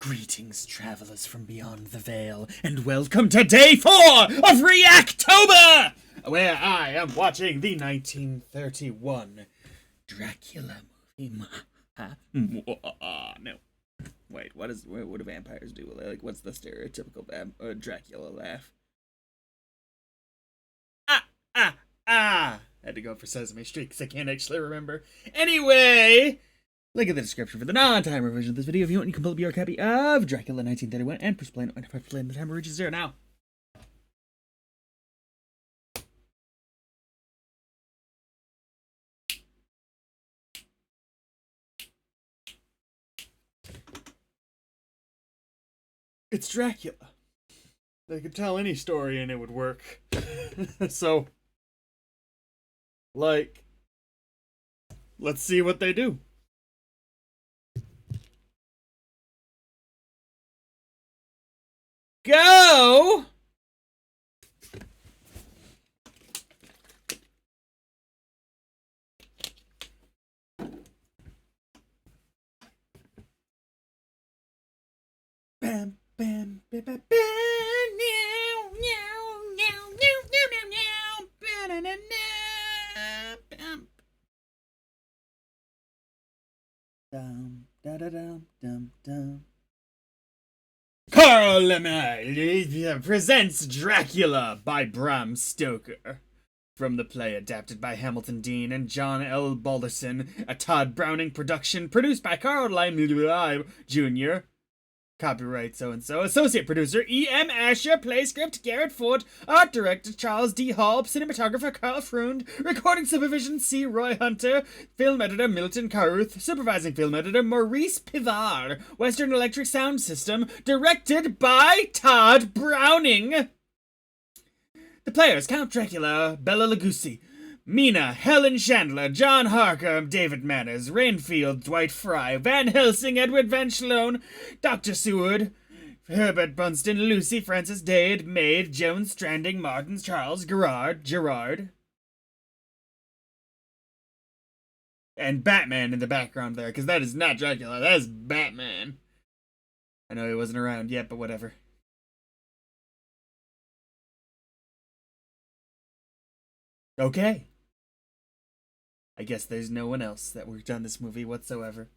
Greetings, travelers from beyond the veil, and welcome to day 4 of Reactober, where I am watching the 1931 Dracula movie. No. Wait, what do vampires do? Like, what's the stereotypical Dracula laugh? Had to go for Sesame Street because I can't actually remember. Anyway, link in the description for the non-timer version of this video if you want. You can pull up your copy of Dracula 1931 and press play when the timer reaches 0 now. It's Dracula. They could tell any story and it would work. So, like, let's see what they do. Go! Bam, bam, bam, bam, bam, meow, meow, meow, meow, meow, meow, ba-da-da-da, bam. Dum, da-da-dum, dum, dum. Carl Lemay presents Dracula by Bram Stoker. From the play adapted by Hamilton Dean and John L. Balderson, a Todd Browning production produced by Carl Lemay Jr. Copyright so-and-so. Associate producer E.M. Asher. Play script Garrett Ford. Art director Charles D. Hall. Cinematographer Carl Freund. Recording supervision C. Roy Hunter. Film editor Milton Carruth. Supervising film editor Maurice Pivard. Western Electric Sound System. Directed by Todd Browning. The players: Count Dracula, Bela Lugosi, Mina, Helen Chandler, John Harker, David Manners, Rainfield, Dwight Fry, Van Helsing, Edward Van Schloon, Dr. Seward, Herbert Bunston, Lucy, Francis Dade, Maid, Joan Stranding, Martin, Charles, Gerard, and Batman in the background there, because that is not Dracula, that is Batman. I know he wasn't around yet, but whatever. Okay. I guess there's no one else that worked on this movie whatsoever.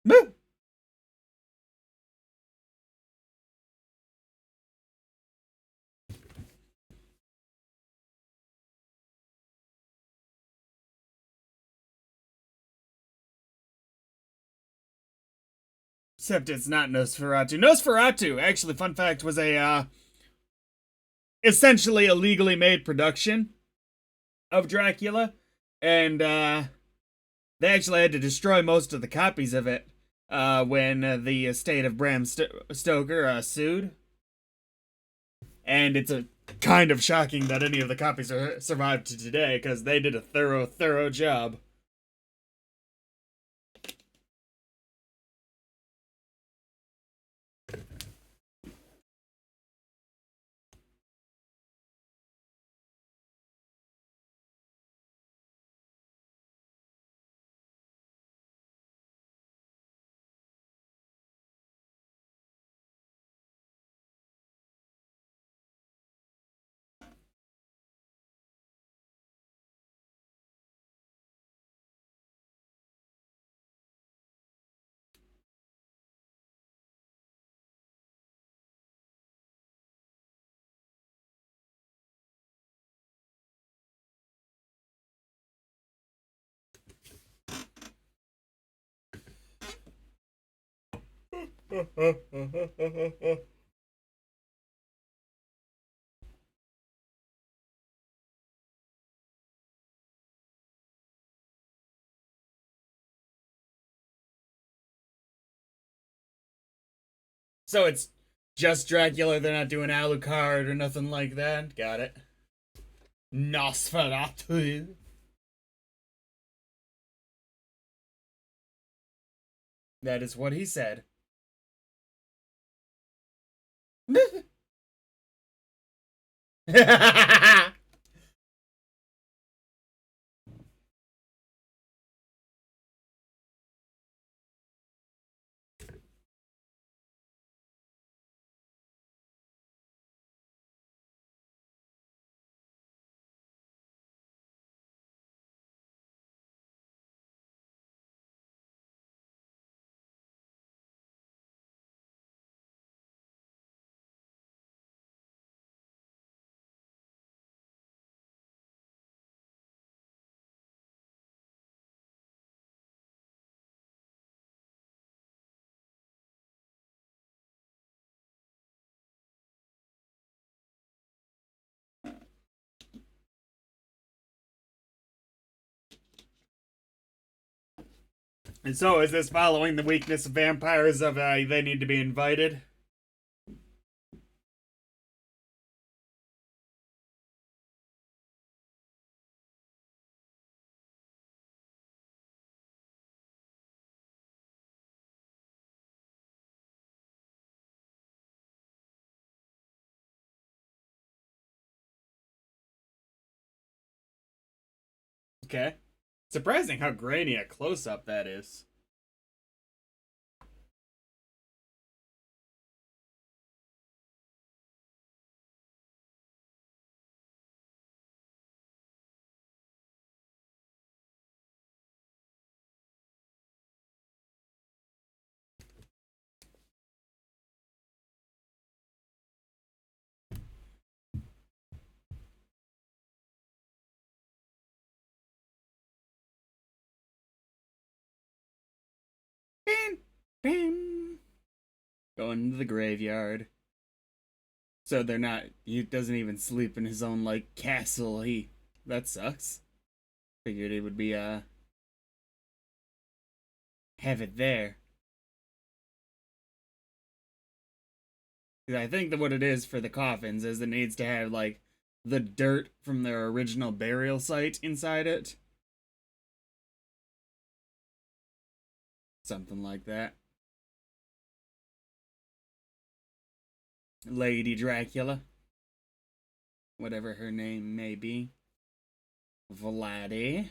Boo! Except it's not Nosferatu. Nosferatu, actually, fun fact, was a, essentially a legally made production of Dracula. And, they actually had to destroy most of the copies of it, when the estate of Bram Stoker, sued. And it's a kind of shocking that any of the copies are survived to today, because they did a thorough job. So it's just Dracula, they're not doing Alucard or nothing like that. Got it. Nosferatu. That is what he said. And so, is this following the weakness of vampires of they need to be invited? Okay. Surprising how grainy a close up that is. Bam, bam. Going to the graveyard. So they're not. He doesn't even sleep in his own like castle. That sucks. Figured it would be have it there. I think that what it is for the coffins is it needs to have like the dirt from their original burial site inside it. Something like that. Lady Dracula. Whatever her name may be. Vladdy.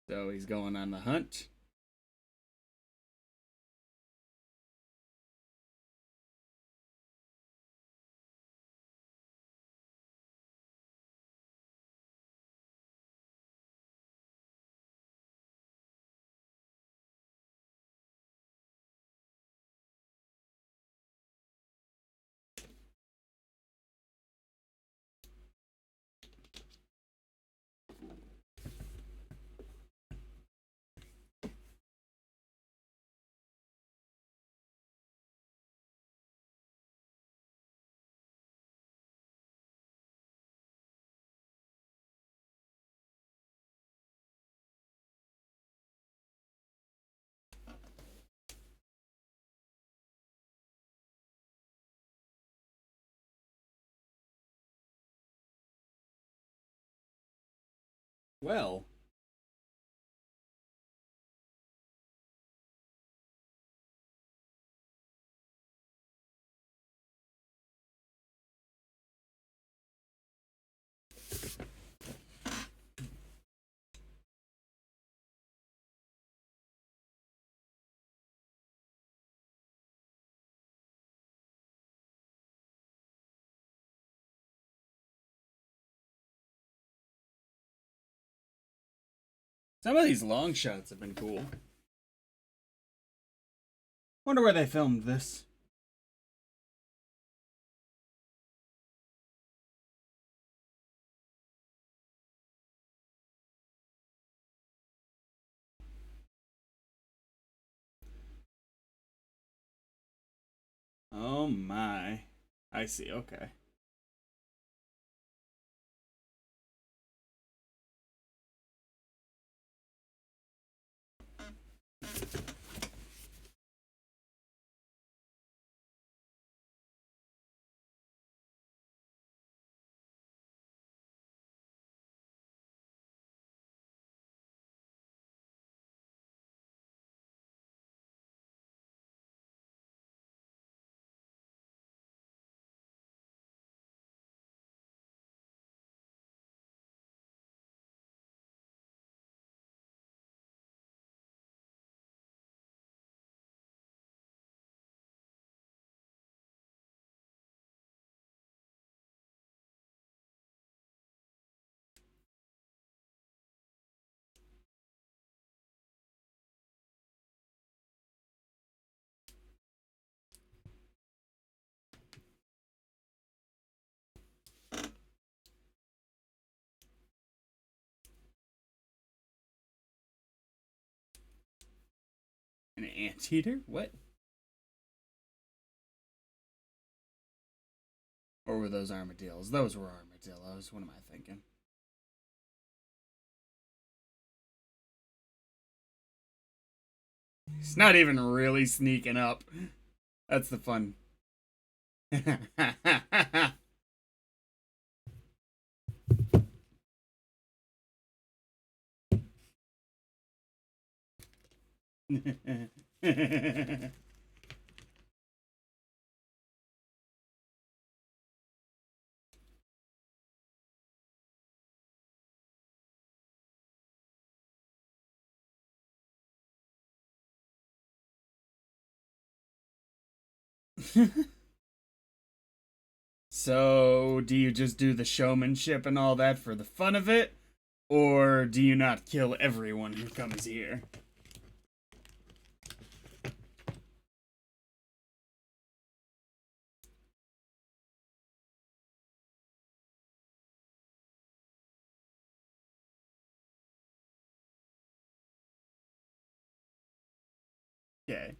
So he's going on the hunt. Well, some of these long shots have been cool. Wonder where they filmed this. Oh my. I see, okay. An anteater? What? Or were those armadillos? Those were armadillos. What am I thinking? He's not even really sneaking up. That's the fun. So, do you just do the showmanship and all that for the fun of it? Or do you not kill everyone who comes here? Okay.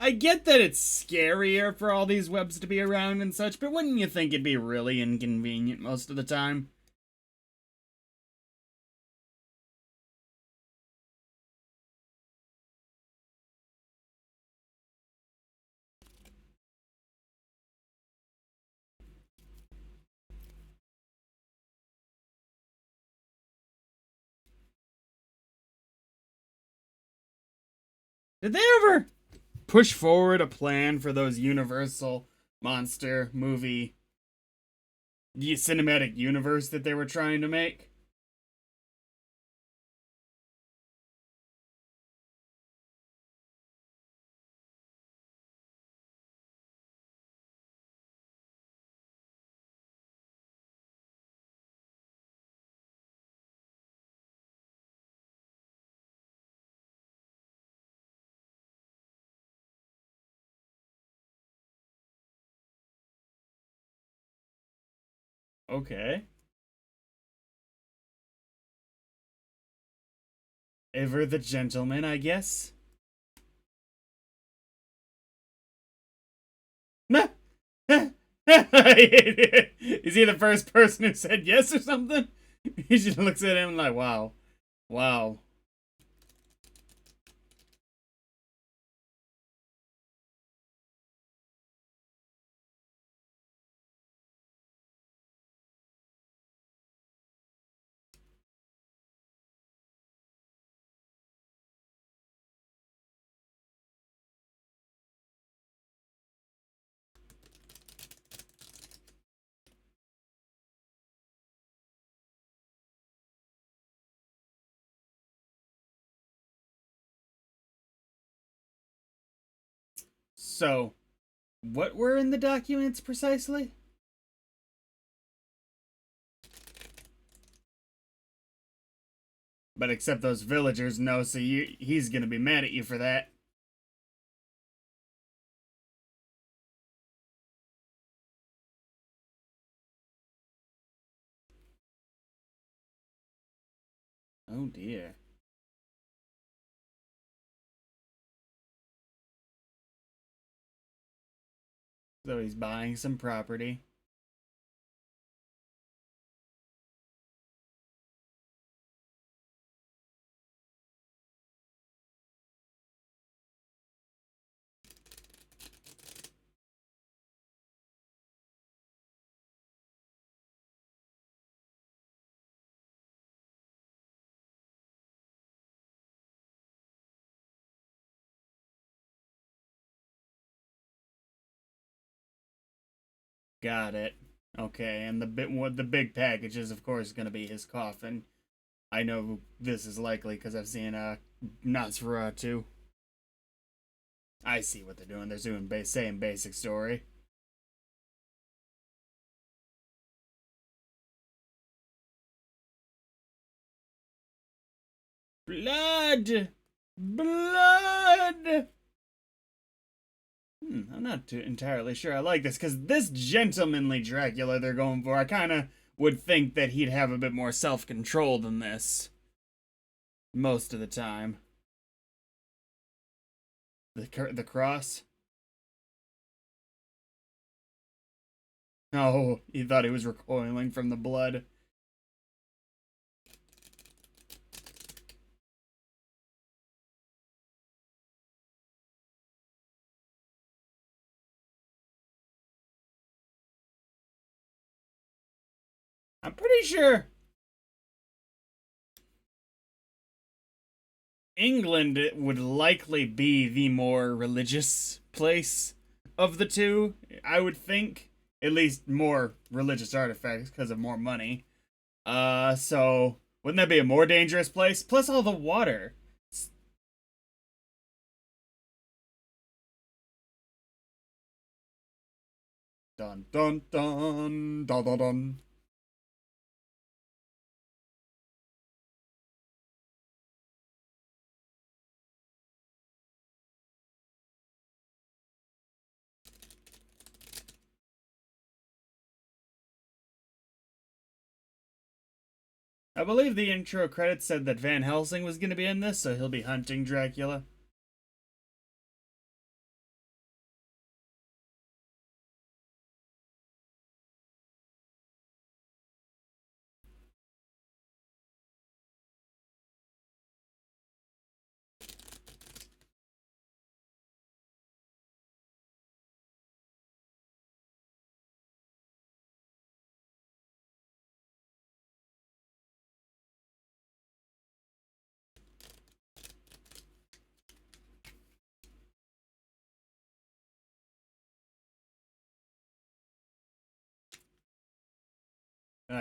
I get that it's scarier for all these webs to be around and such, but wouldn't you think it'd be really inconvenient most of the time? Did they ever push forward a plan for those Universal monster movie cinematic universe that they were trying to make? Okay. Ever the gentleman, I guess? Is he the first person who said yes or something? He just looks at him like, wow. Wow. So, what were in the documents precisely? But except those villagers know, so he's gonna be mad at you for that. Oh dear. So he's buying some property. Got it. Okay, and the big package is of course going to be his coffin. I know this is likely because I've seen Nosferatu. I see what they're doing. They're doing same basic story. Blood! Blood! I'm not too entirely sure I like this, because this gentlemanly Dracula they're going for, I kind of would think that he'd have a bit more self-control than this. Most of the time. The cross? Oh, he thought he was recoiling from the blood. I'm pretty sure England would likely be the more religious place of the two, I would think. At least more religious artifacts because of more money. So wouldn't that be a more dangerous place? Plus all the water. Dun dun dun dun dun dun. I believe the intro credits said that Van Helsing was going to be in this, so he'll be hunting Dracula.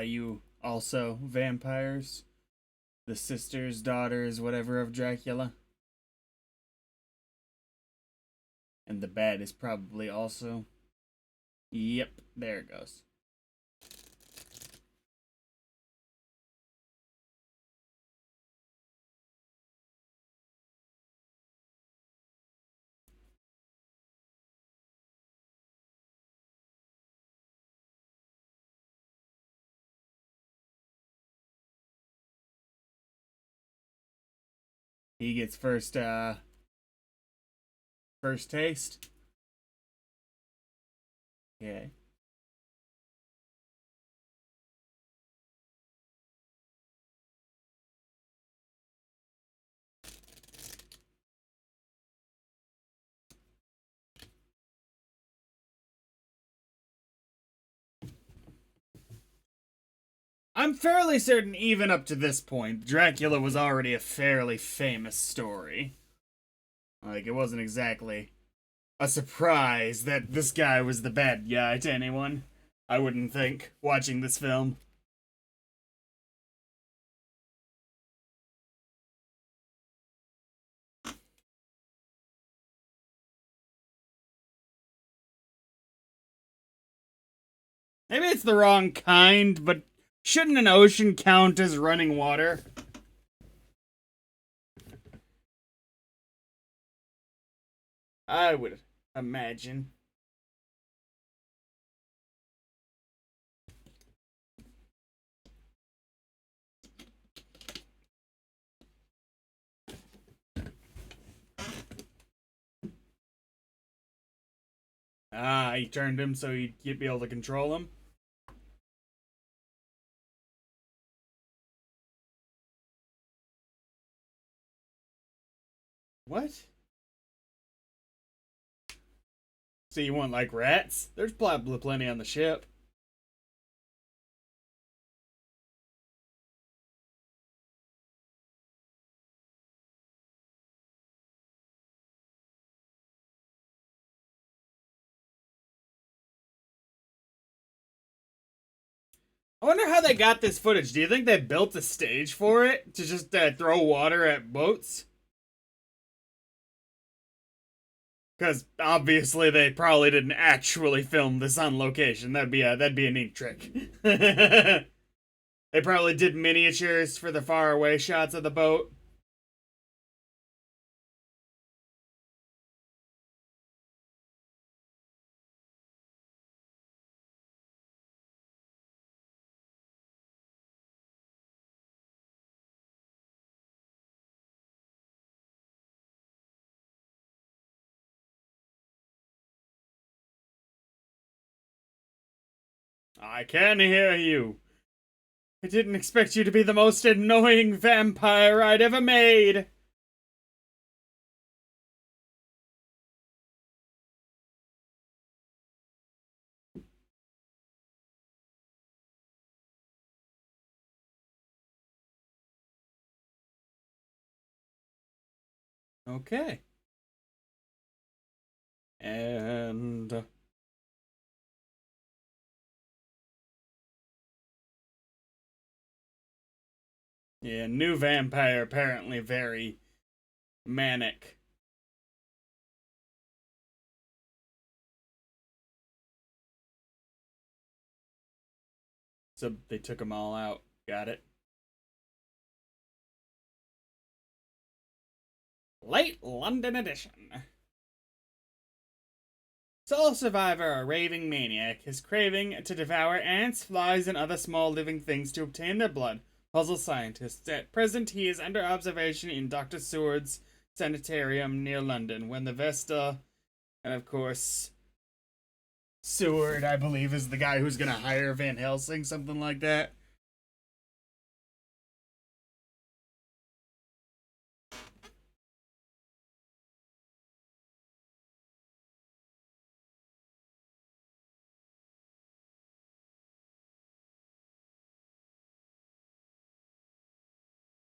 You also vampires? The sisters, daughters, whatever of Dracula? And the bed is probably also. Yep, there it goes. He gets first taste. Okay. I'm fairly certain even up to this point, Dracula was already a fairly famous story. Like, it wasn't exactly a surprise that this guy was the bad guy to anyone. I wouldn't think, watching this film. Maybe it's the wrong kind, but shouldn't an ocean count as running water? I would imagine. Ah, he turned him so he'd be able to control him. What? So you want like rats? There's probably plenty on the ship. I wonder how they got this footage. Do you think they built a stage for it to just throw water at boats? Because obviously they probably didn't actually film this on location. That'd be a neat trick. They probably did miniatures for the far away shots of the boat. I can hear you. I didn't expect you to be the most annoying vampire I'd ever made. Okay. And yeah, new vampire apparently very manic. So they took them all out. Got it. Late London edition. Sole survivor, a raving maniac, his craving to devour ants, flies, and other small living things to obtain their blood. Puzzle scientist. At present, he is under observation in Dr. Seward's sanitarium near London. When the Vesta, and of course, Seward, I believe, is the guy who's gonna hire Van Helsing, something like that.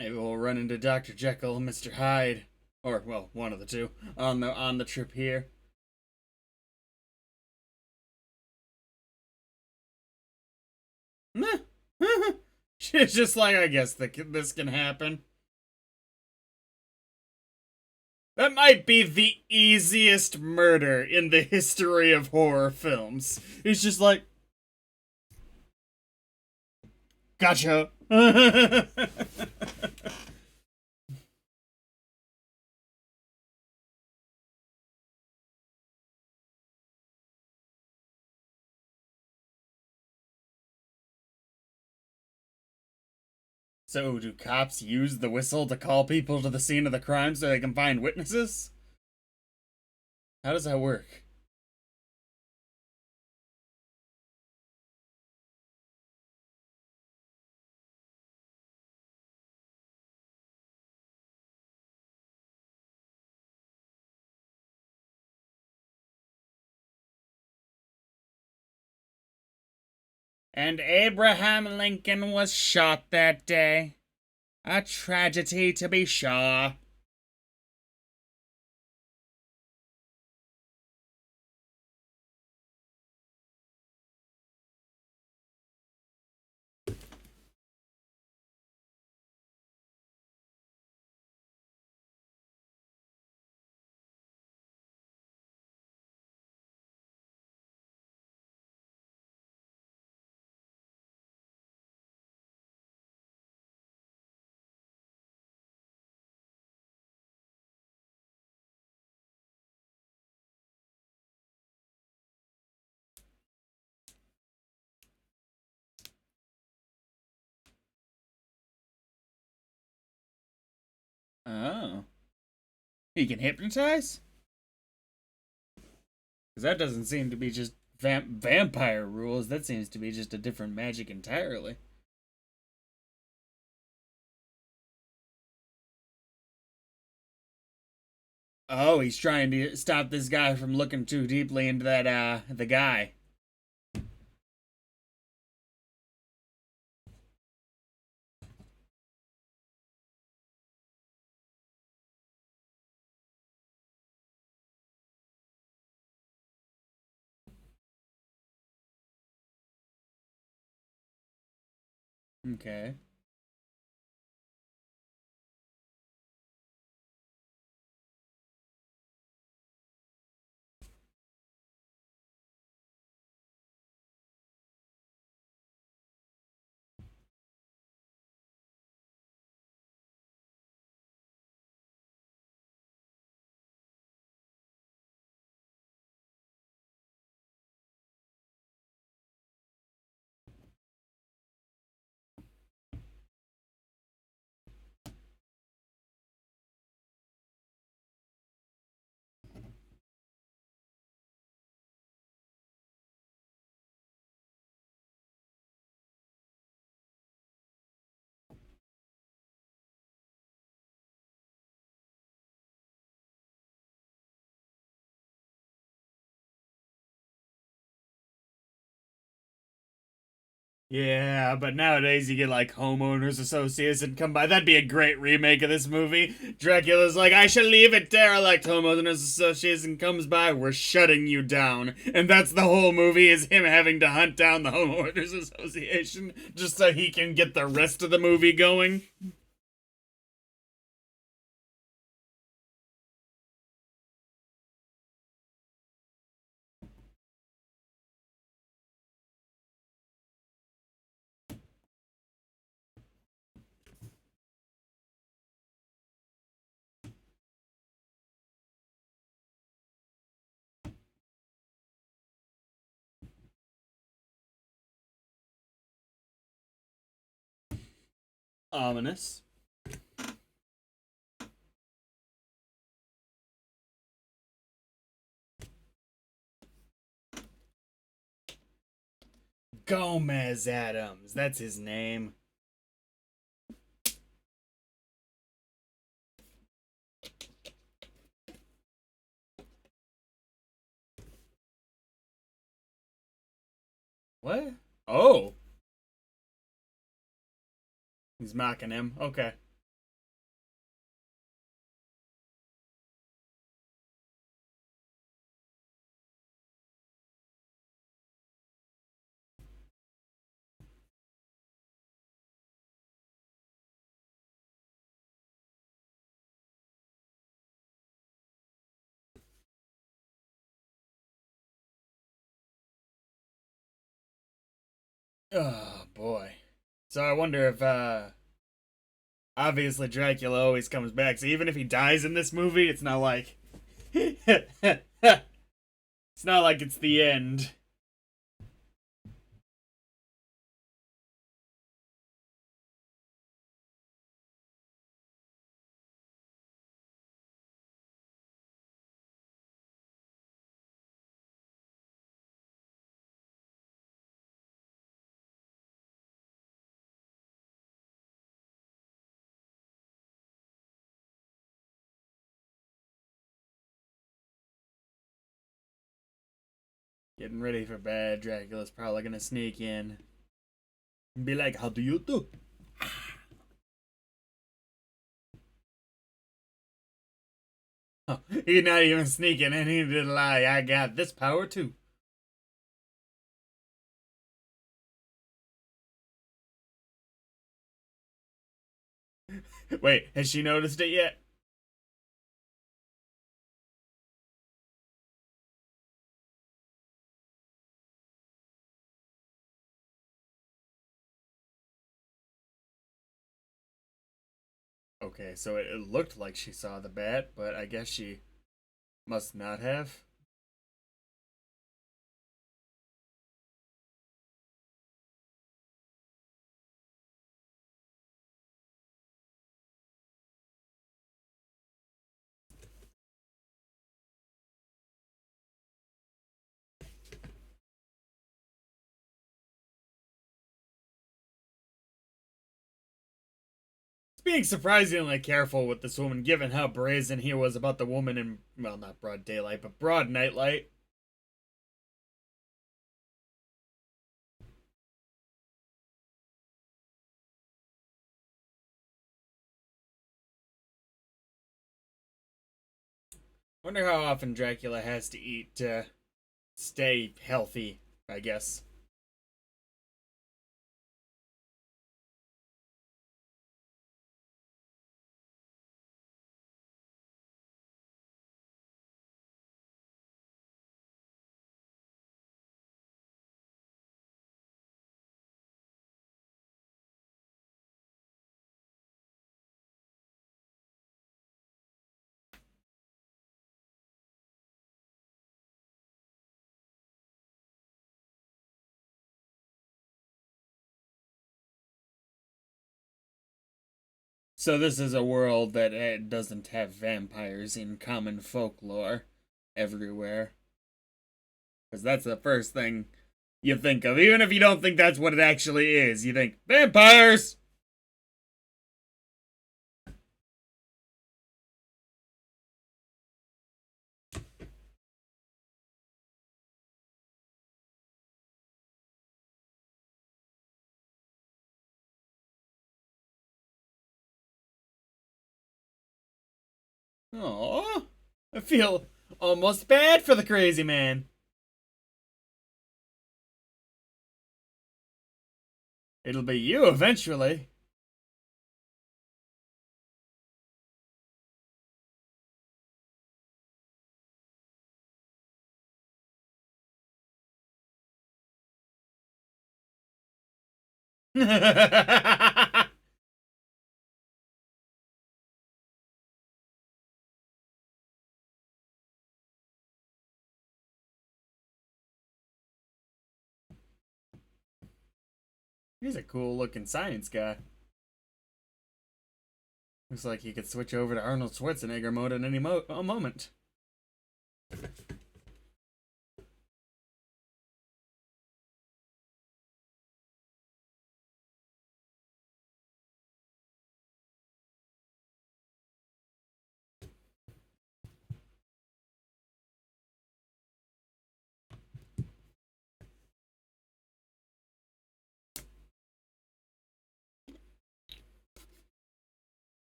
Maybe we'll run into Dr. Jekyll and Mr. Hyde, or well, one of the two, on the trip here. She's just like, I guess this can happen. That might be the easiest murder in the history of horror films. He's just like, gotcha. So, do cops use the whistle to call people to the scene of the crime so they can find witnesses? How does that work? And Abraham Lincoln was shot that day. A tragedy, to be sure. Oh. He can hypnotize? Because that doesn't seem to be just vampire rules. That seems to be just a different magic entirely. Oh, he's trying to stop this guy from looking too deeply into the guy. Okay. Yeah, but nowadays you get like homeowners association come by. That'd be a great remake of this movie. Dracula's like, I shall leave it derelict. Homeowners association comes by, we're shutting you down. And that's the whole movie, is him having to hunt down the homeowners association just so he can get the rest of the movie going. Ominous. Gomez Adams, that's his name. What? Oh, he's mocking him. Okay. Oh boy. So I wonder if obviously Dracula always comes back. So even if he dies in this movie, it's not like it's not like it's the end. Getting ready for bed. Dracula's probably gonna sneak in and be like, "How do you do?" Oh, he's not even sneaking, and he didn't lie. I got this power too. Wait, has she noticed it yet? Okay, so it looked like she saw the bat, but I guess she must not have. Being surprisingly careful with this woman, given how brazen he was about the woman in, well, not broad daylight, but broad nightlight. Wonder how often Dracula has to eat to stay healthy, I guess. So this is a world that doesn't have vampires in common folklore everywhere. Because that's the first thing you think of. Even if you don't think that's what it actually is, you think, vampires! Aww. I feel almost bad for the crazy man. It'll be you eventually. He's a cool looking science guy. Looks like he could switch over to Arnold Schwarzenegger mode at any moment.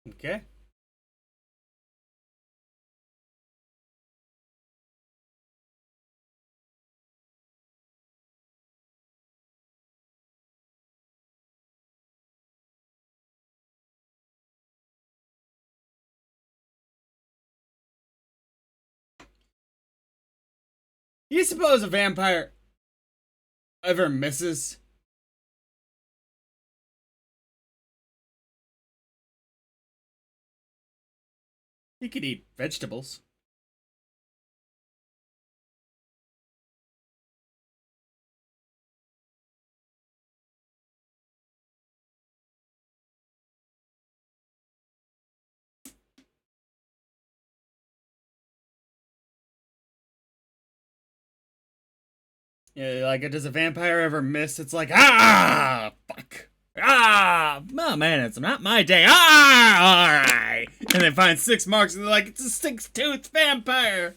Okay. You suppose a vampire ever misses? He could eat vegetables. Yeah, like, does a vampire ever miss? It's like, ah, fuck. Ah, oh man, it's not my day. Ah, alright. And they find 6 marks and they're like, it's a 6-toothed vampire.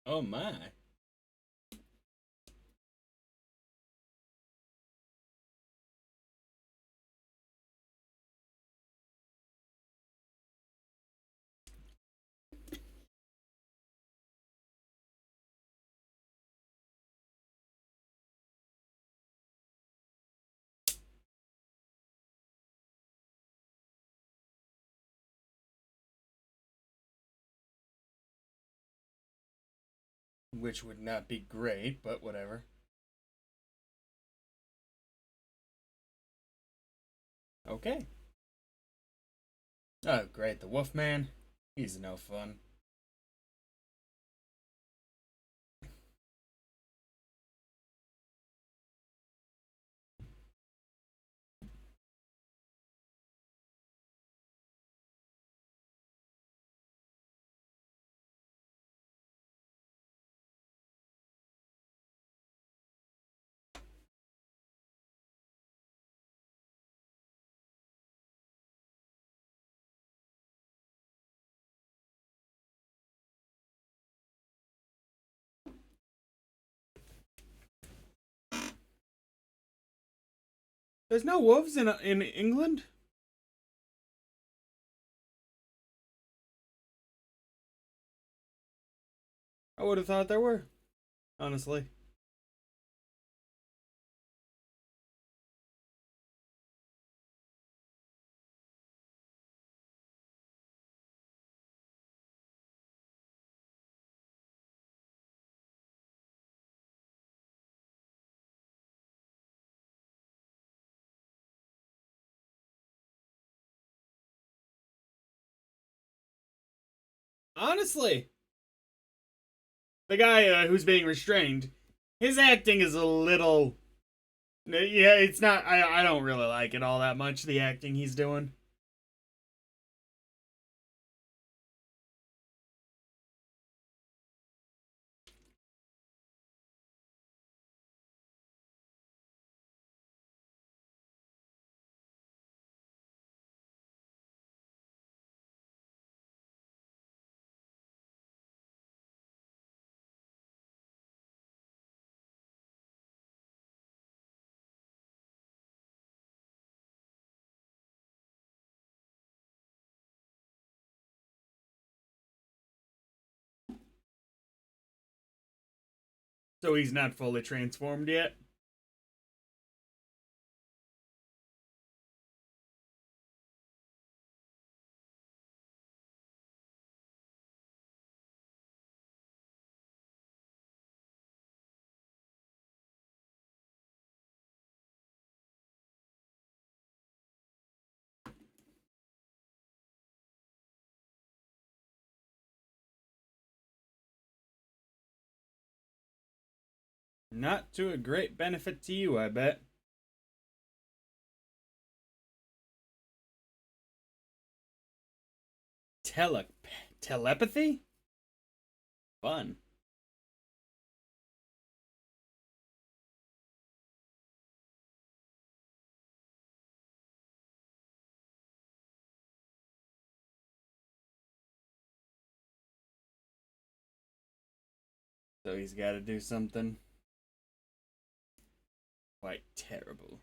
Oh my. Which would not be great, but whatever. Okay. Oh, great. The Wolfman. He's no fun. There's no wolves in England? I would have thought there were, honestly. Honestly, the guy who's being restrained, his acting is a little. Yeah, it's not. I don't really like it all that much, the acting he's doing. So he's not fully transformed yet. Not to a great benefit to you, I bet. Tele Telepathy? Fun. So he's got to do something quite terrible.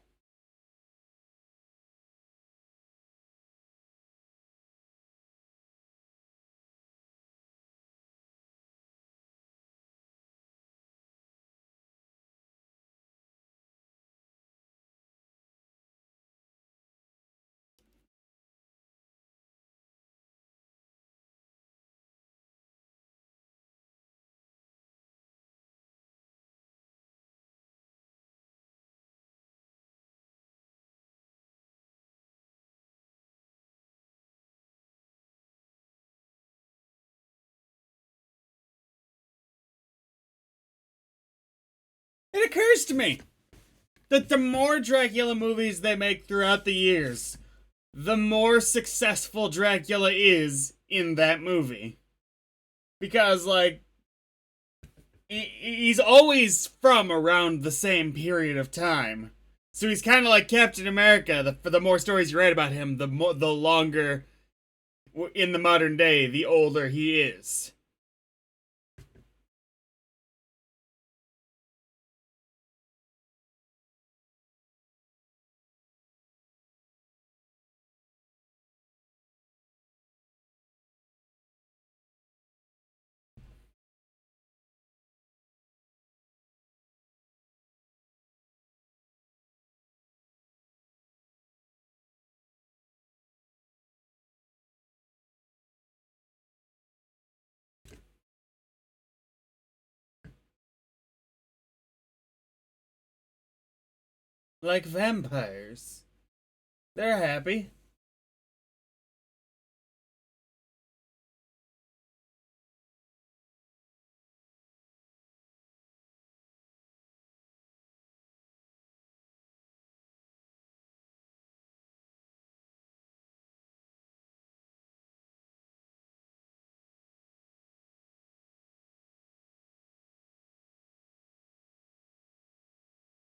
It occurs to me that the more Dracula movies they make throughout the years, the more successful Dracula is in that movie. Because, like, he's always from around the same period of time. So he's kind of like Captain America. For the more stories you write about him, the longer in the modern day, the older he is. Like vampires. They're happy.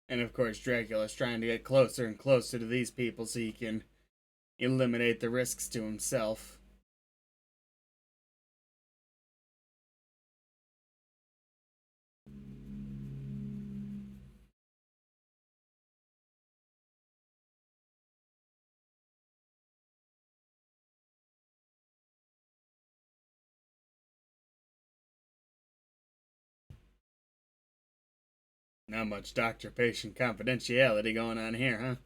And of course, Dracula's trying to get closer and closer to these people so he can eliminate the risks to himself. Not much doctor patient confidentiality going on here, huh?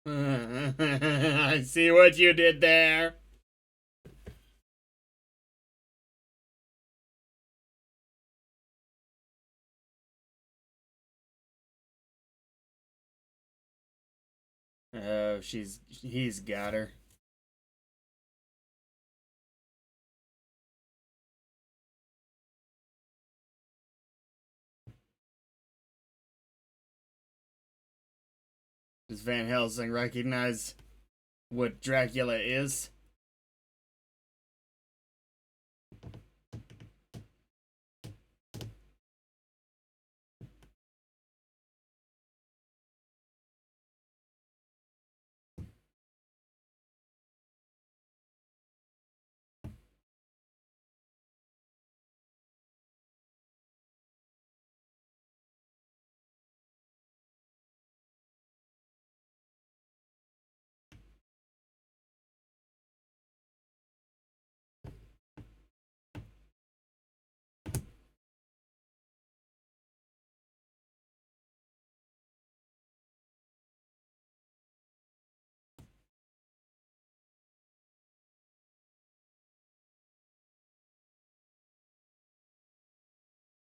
I see what you did there. Oh, he's got her. Does Van Helsing recognize what Dracula is?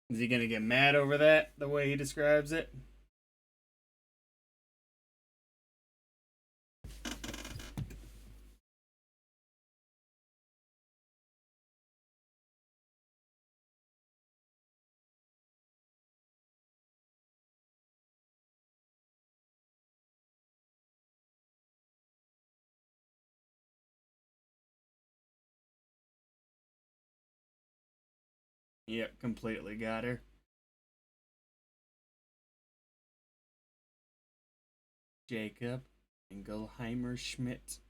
Is he gonna get mad over that, the way he describes it? Yep, completely got her. Jacob Engelheimer Schmidt.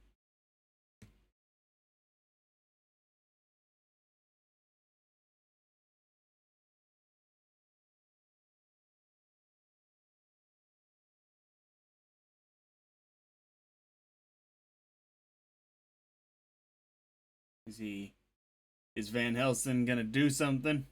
Is Van Helsing gonna do something?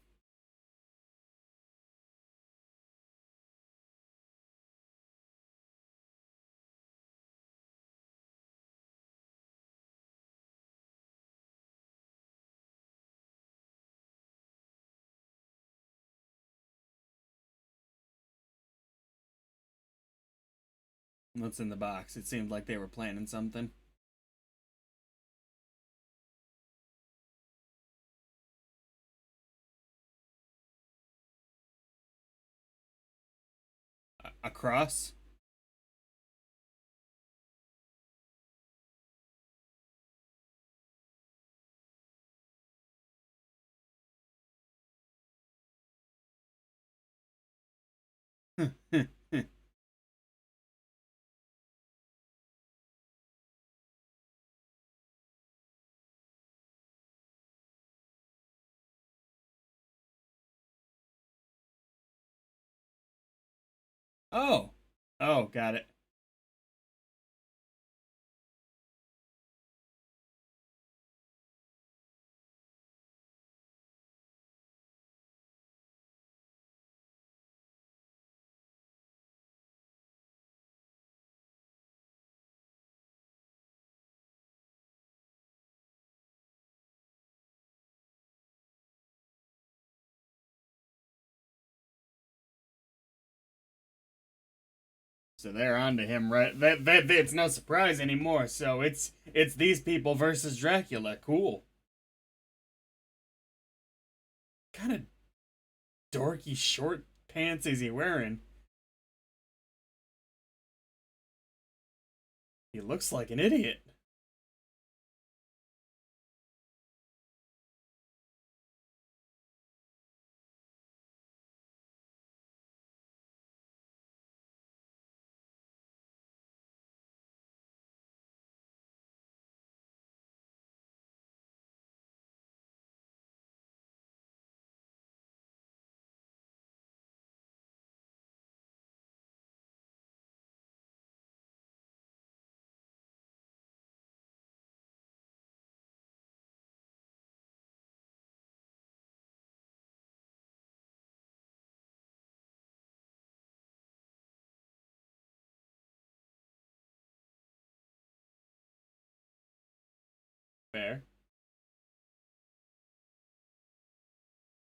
What's in the box? It seemed like they were planning something. A cross? Oh. Oh, got it. So they're onto him, right? That it's no surprise anymore. So it's these people versus Dracula. Cool. Kind of dorky short pants is he wearing? He looks like an idiot. Fair.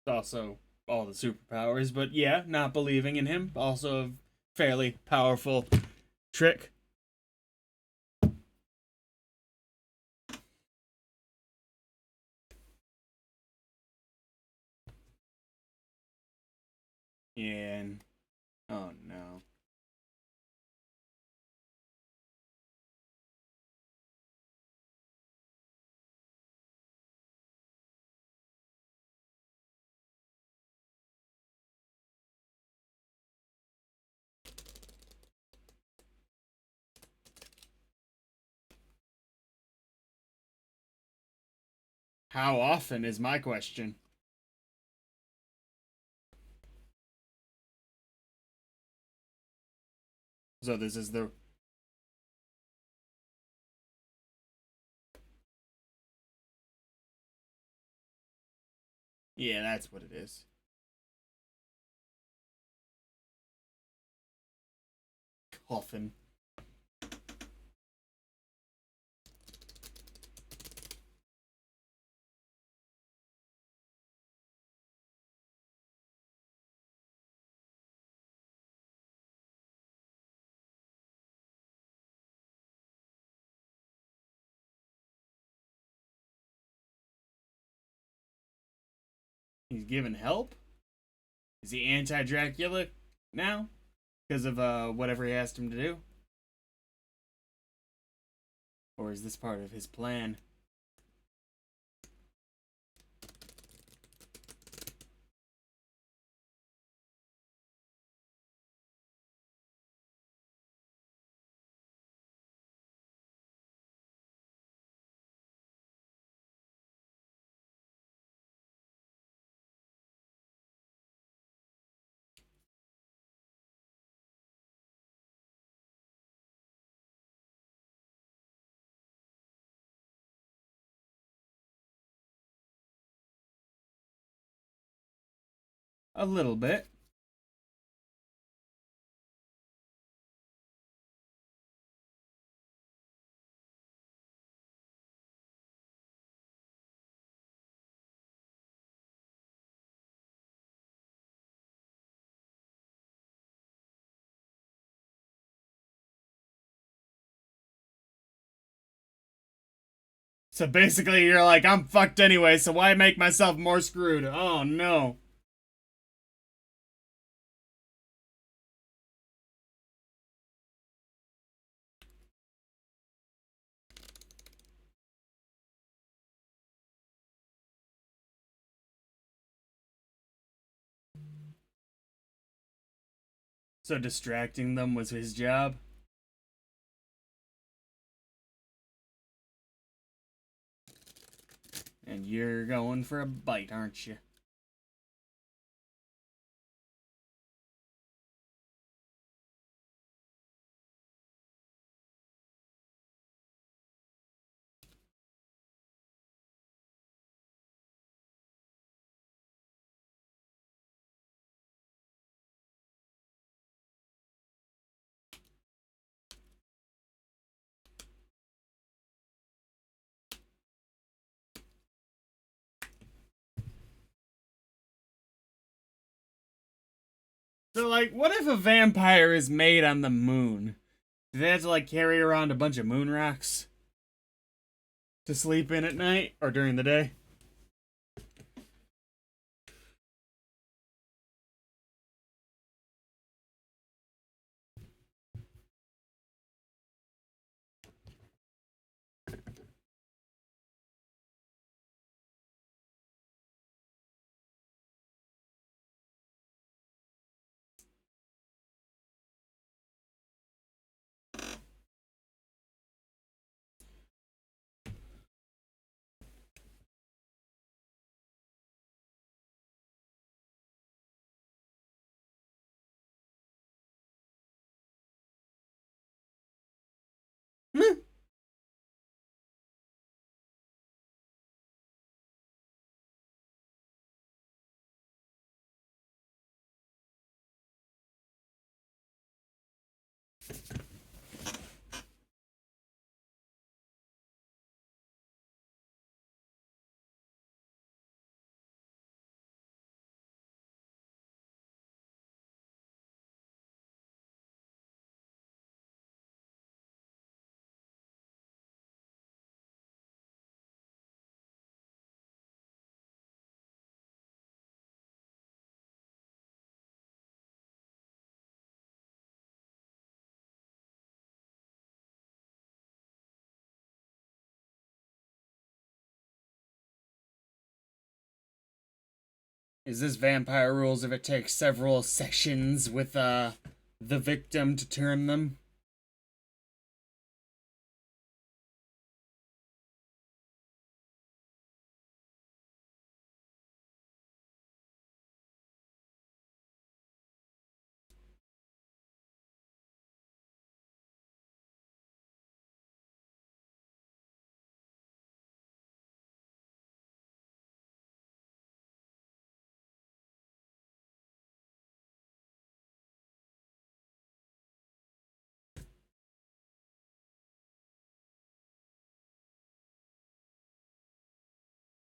Also all the superpowers, but yeah, not believing in him. Also a fairly powerful trick. Yeah. Oh no. How often is my question? So this is the. Yeah, that's what it is. Coffin. He's giving help? Is he anti-Dracula now? Because of whatever he asked him to do? Or is this part of his plan? A little bit. So basically, you're like, I'm fucked anyway, so why make myself more screwed? Oh no. So distracting them was his job? And you're going for a bite, aren't you? So, like, what if a vampire is made on the moon? Do they have to, like, carry around a bunch of moon rocks to sleep in at night or during the day? Is this vampire rules if it takes several sessions with the victim to turn them?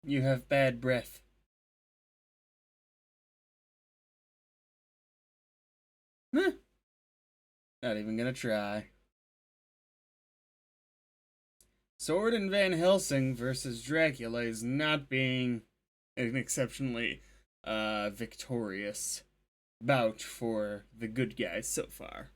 You have bad breath. Huh. Not even gonna try. Sword and Van Helsing versus Dracula is not being an exceptionally victorious bout for the good guys so far.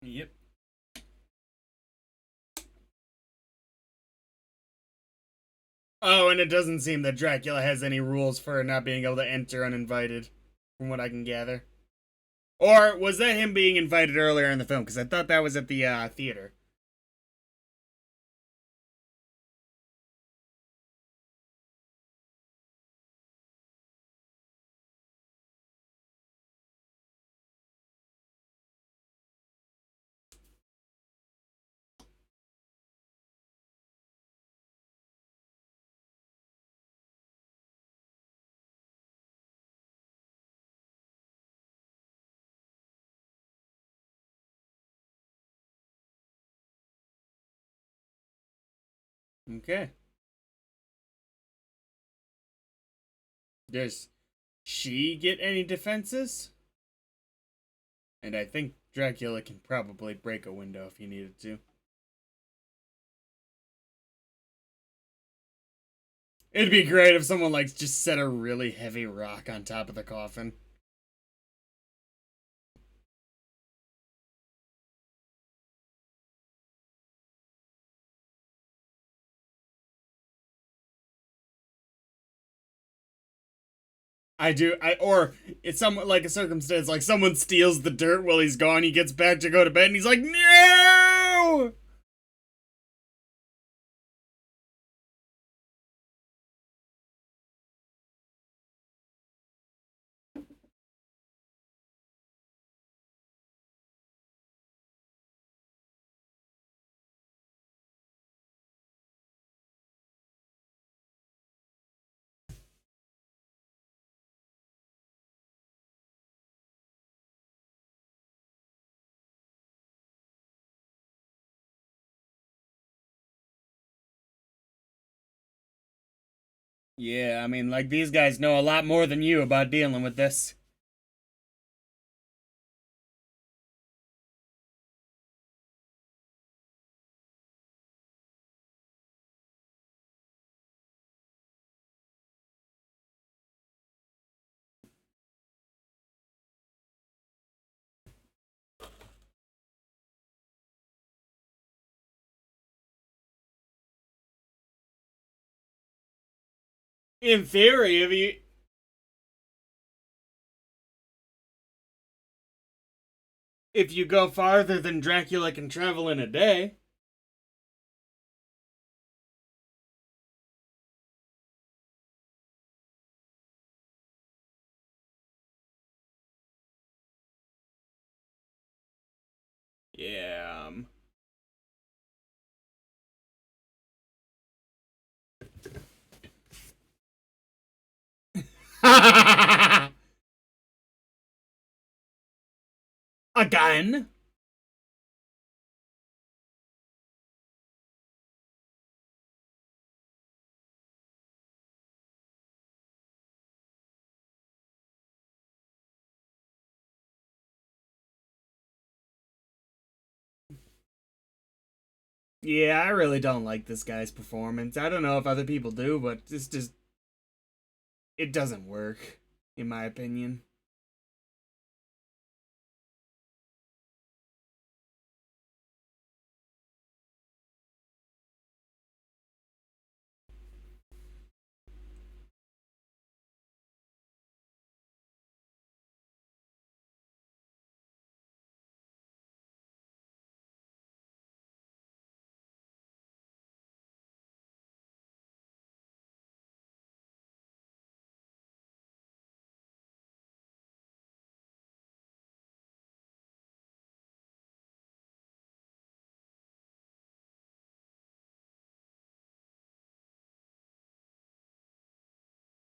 Yep. Oh, and it doesn't seem that Dracula has any rules for not being able to enter uninvited, from what I can gather. Or was that him being invited earlier in the film? Because I thought that was at the theater. Okay. Does she get any defenses? And I think Dracula can probably break a window if he needed to. It'd be great if someone like just set a really heavy rock on top of the coffin. Or it's some like a circumstance like someone steals the dirt while he's gone, he gets back to go to bed and he's like, no! Yeah, I mean, like, these guys know a lot more than you about dealing with this. In theory, if you go farther than Dracula can travel in a day. Yeah. Again? Yeah, I really don't like this guy's performance. I don't know if other people do, but it's just, it doesn't work, in my opinion.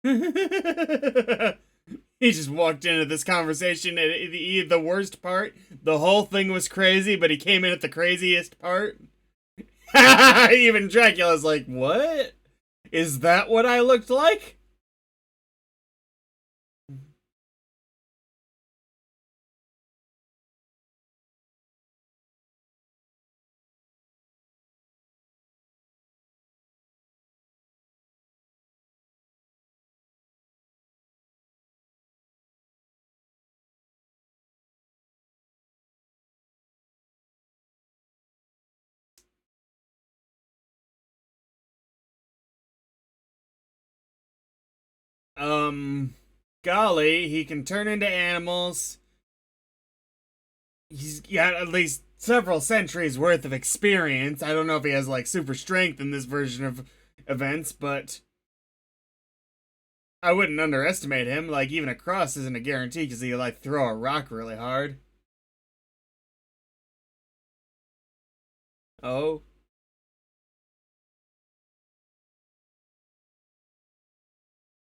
He just walked into this conversation at the worst part. The whole thing was crazy, but he came in at the craziest part. Even Dracula's like, what? Is that what I looked like? Um, golly, he can turn into animals. He's got at least several centuries worth of experience. I don't know if he has like super strength in this version of events, but I wouldn't underestimate him. Like even a cross isn't a guarantee because he like throw a rock really hard. Oh,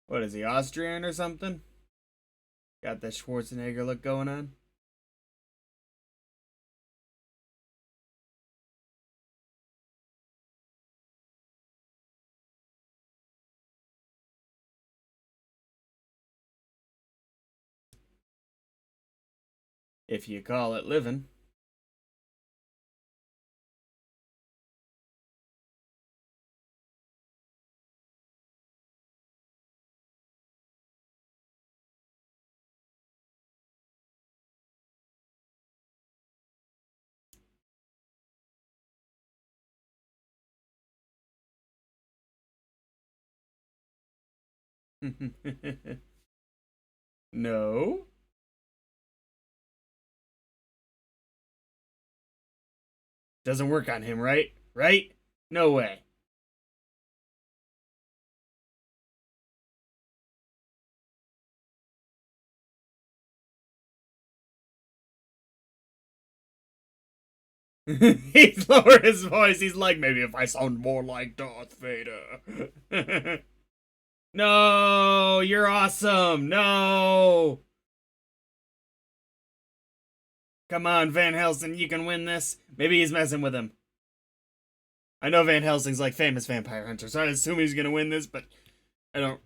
what is he, Austrian or something? Got that Schwarzenegger look going on. If you call it living. No. Doesn't work on him, right? Right? No way. He's lowered his voice. He's like, maybe if I sound more like Darth Vader. No, you're awesome. No. Come on, Van Helsing, you can win this. Maybe he's messing with him. I know Van Helsing's like famous vampire hunter, so I assume he's gonna win this, but I don't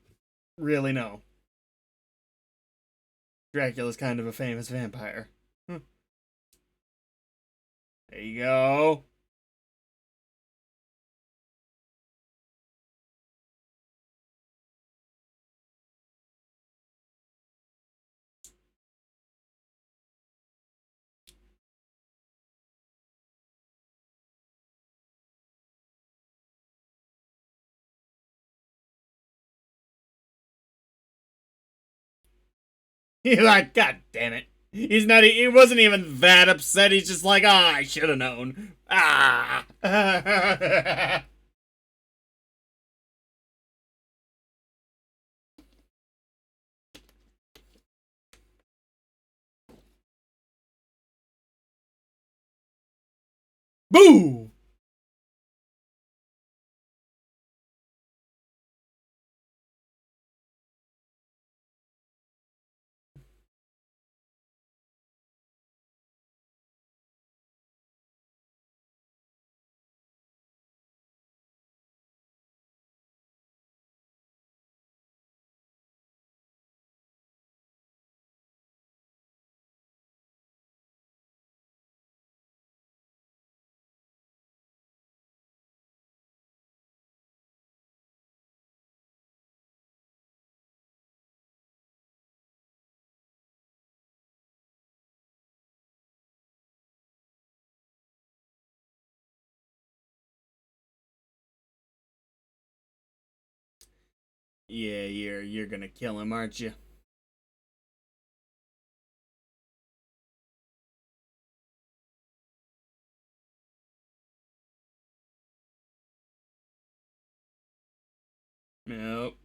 really know. Dracula's kind of a famous vampire. There you go. He's like, God damn it. He's not. He wasn't even that upset. He's just like, ah, I should have known. Ah. Boo. Yeah, you're gonna kill him, aren't you? Nope.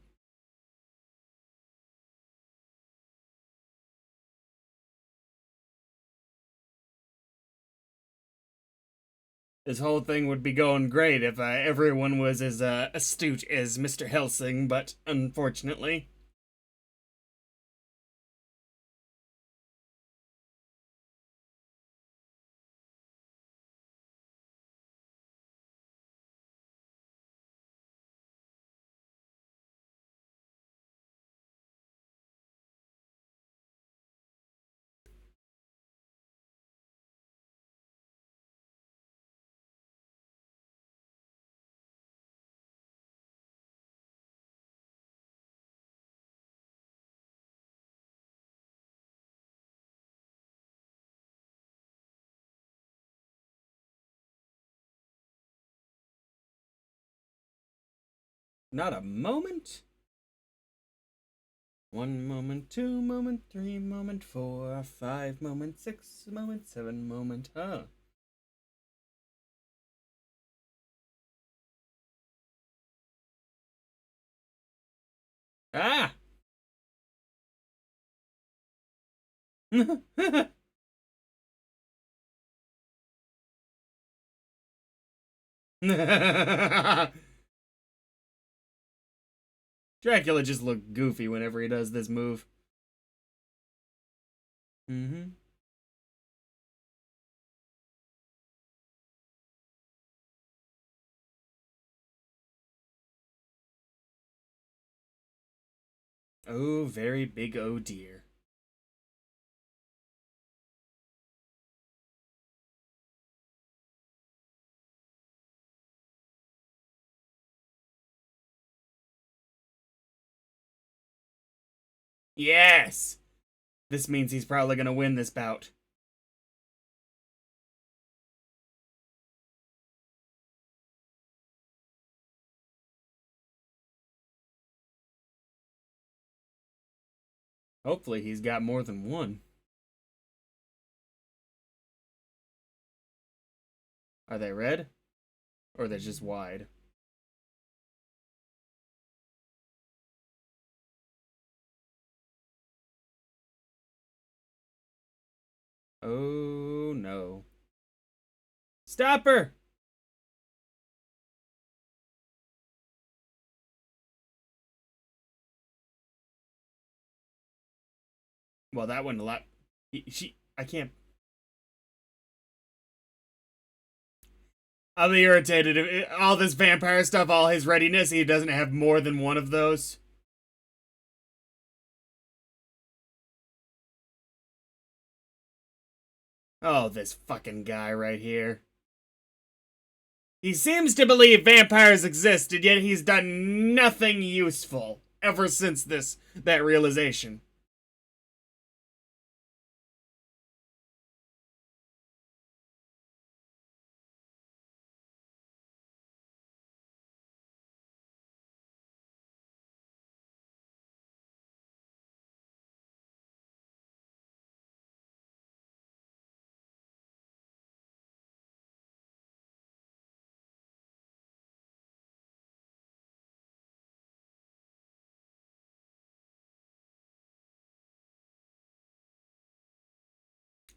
This whole thing would be going great if everyone was as astute as Mr. Helsing, but unfortunately. Not a moment? 1 moment, 2 moment, 3 moment, 4, 5 moment, 6 moment, 7 moment, huh? Ah! Dracula just looked goofy whenever he does this move. Mm-hmm. Oh, very big oh dear. Yes! This means he's probably gonna win this bout. Hopefully he's got more than one. Are they red? Or are they just wide? Oh no. Stop her! Well, that went a lot. I can't. I'll be irritated if all this vampire stuff, all his readiness, he doesn't have more than one of those. Oh, this fucking guy right here. He seems to believe vampires exist, and yet he's done nothing useful ever since that realization.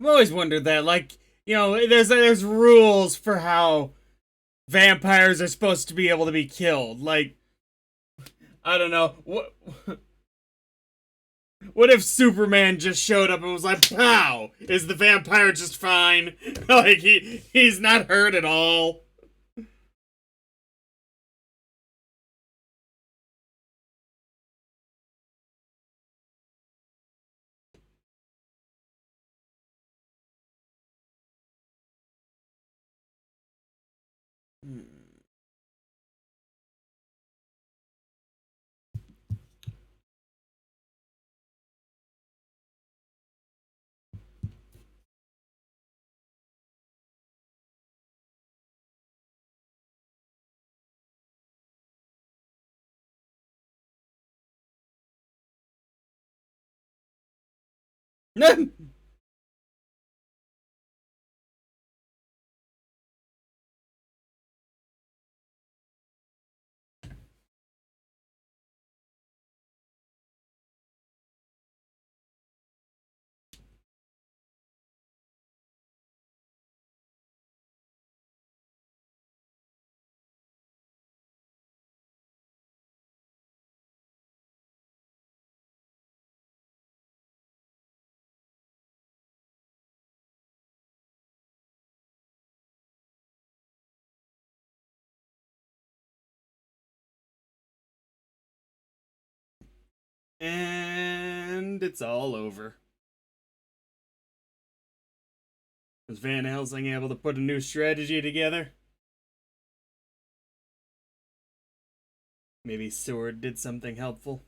I've always wondered that, like, there's rules for how vampires are supposed to be able to be killed. Like, I don't know. What if Superman just showed up and was like, "Pow! Is the vampire just fine? Like he's not hurt at all." Hmm. And it's all over. Was Van Helsing able to put a new strategy together? Maybe Sword did something helpful?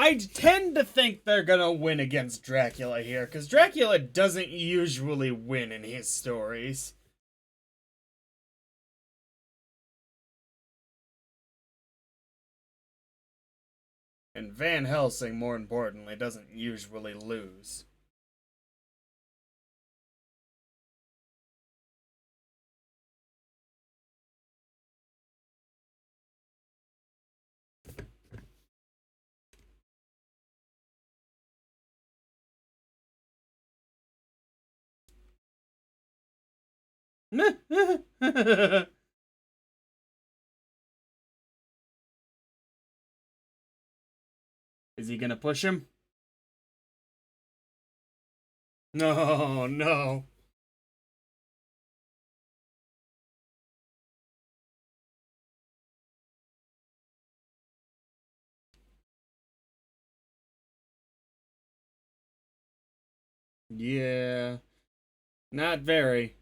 I tend to think they're gonna win against Dracula here, because Dracula doesn't usually win in his stories. And Van Helsing, more importantly, doesn't usually lose. Is he gonna push him? No, no. Yeah, not very.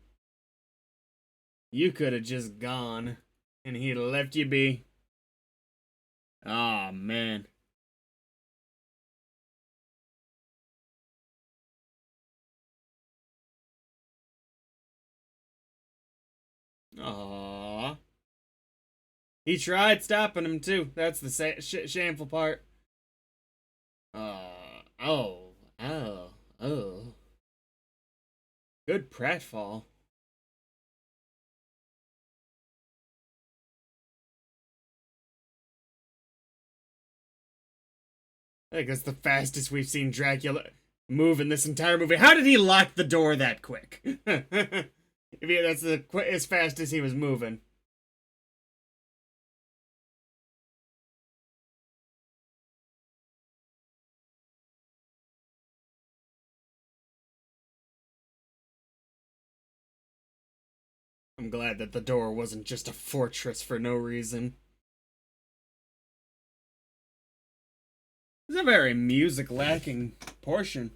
You could have just gone, and he'd have left you be. Aw, oh, man. Aww. He tried stopping him, too. That's the shameful part. Oh, oh, oh. Good pratfall. I think that's the fastest we've seen Dracula move in this entire movie. How did he lock the door that quick? If that's as fast as he was moving. I'm glad that the door wasn't just a fortress for no reason. It's a very music lacking portion.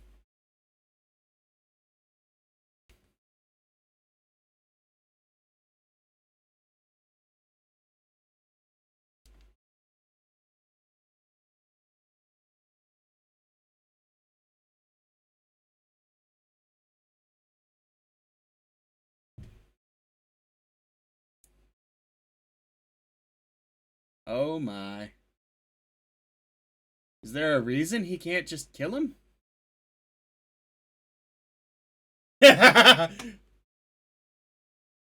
Oh my. Is there a reason he can't just kill him?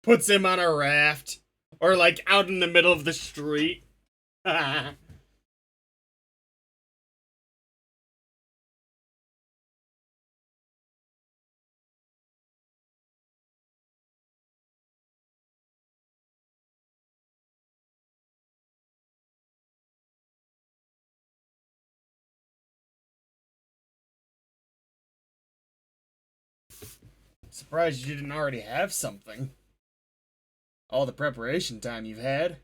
Puts him on a raft. Or like out in the middle of the street. Surprised you didn't already have something. All the preparation time you've had.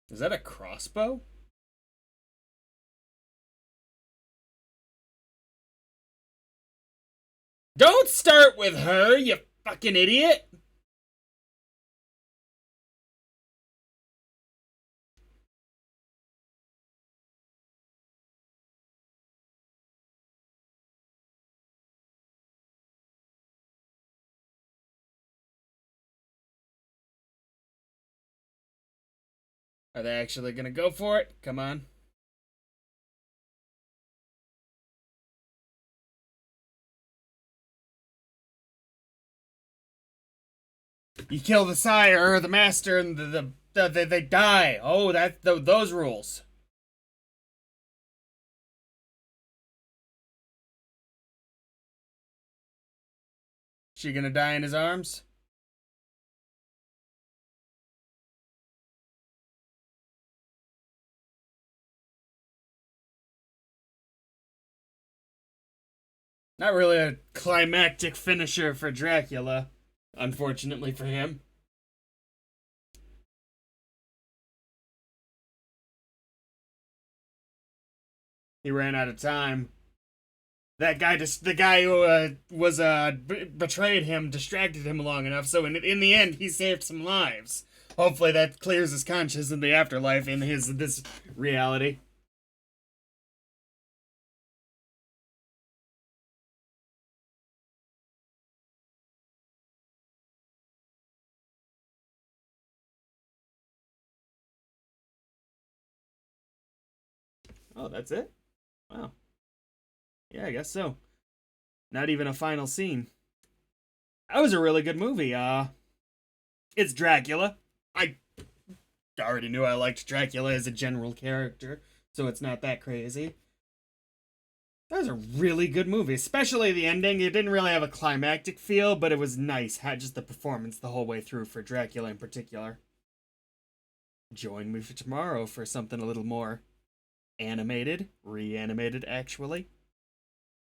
Is that a crossbow? Don't start with her, you fucking idiot! Are they actually gonna go for it? Come on. You kill the sire or the master, and they die. Oh, those rules. She gonna die in his arms? Not really a climactic finisher for Dracula, unfortunately for him. He ran out of time. That guy, the guy who betrayed him, distracted him long enough. So in the end, he saved some lives. Hopefully, that clears his conscience in the afterlife in this reality. Oh, that's it? Wow. Yeah, I guess so. Not even a final scene. That was a really good movie. It's Dracula. I already knew I liked Dracula as a general character, so it's not that crazy. That was a really good movie, especially the ending. It didn't really have a climactic feel, but it was nice. Had just the performance the whole way through for Dracula in particular. Join me for tomorrow for something a little more animated, reanimated actually.